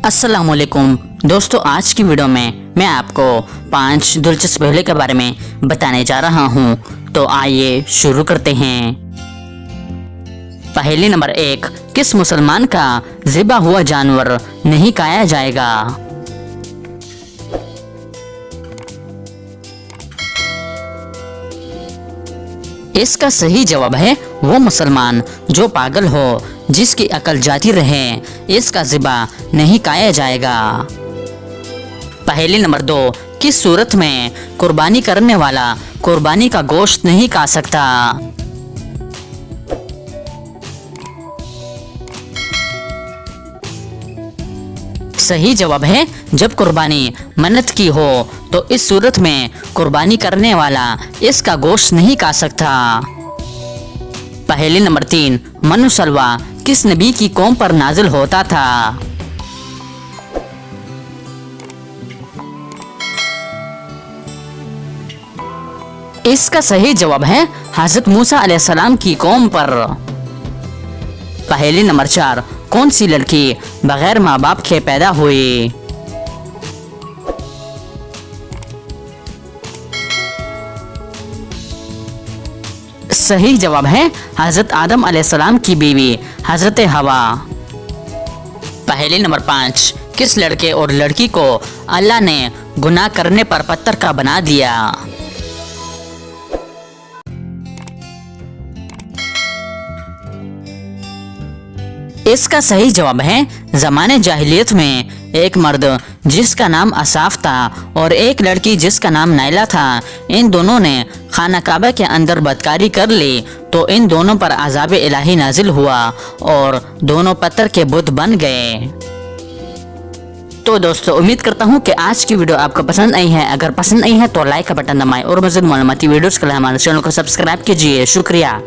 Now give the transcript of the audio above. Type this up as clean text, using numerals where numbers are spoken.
अस्सलामुअलैकुम दोस्तों, आज की वीडियो में मैं आपको 5 दिलचस्प पहले के बारे में बताने जा रहा हूं। तो आइए शुरू करते हैं। पहेली नंबर 1, किस मुसलमान का ज़िबा हुआ जानवर नहीं खाया जाएगा? इसका सही जवाब है वो मुसलमान जो पागल हो, जिसकी अकल जाती रहे, इसका ज़िबा नहीं खाया जाएगा। पहेली नंबर 2, किस सूरत में कुर्बानी करने वाला कुर्बानी का गोश्त नहीं खा सकता? सही जवाब है जब कुर्बानी मन्नत की हो, तो इस सूरत में कुर्बानी करने वाला इसका गोश्त नहीं खा सकता। पहेली नंबर 3, मनु सलवा किस नबी की कौम पर नाजिल होता था? इसका सही जवाब है हज़रत मूसा अलैहिस्सलाम की कौम पर। पहेली नंबर 4, कौन सी लड़की बगैर माँ बाप के पैदा हुई? सही जवाब है हज़रत आदम अलैहिस्सलाम की बीवी हज़रत हवा। पहेली नंबर 5, किस लड़के और लड़की को अल्लाह ने गुनाह करने पर पत्थर का बना दिया? इसका सही जवाब है ज़माने जाहिलियत में एक मर्द जिसका नाम असाफ था और एक लड़की जिसका नाम नाइला था, इन दोनों ने खाना काबा के अंदर बदकारी कर ली, तो इन दोनों पर अज़ाब इलाही नाजिल हुआ और दोनों पत्थर के बुत बन गए। तो दोस्तों, उम्मीद करता हूँ कि आज की वीडियो आपको पसंद आई है। अगर पसंद आई है तो लाइक का बटन दबाएं और मज़ीद मालूमाती वीडियोस के लिए हमारे चैनल को सब्सक्राइब कीजिए। शुक्रिया।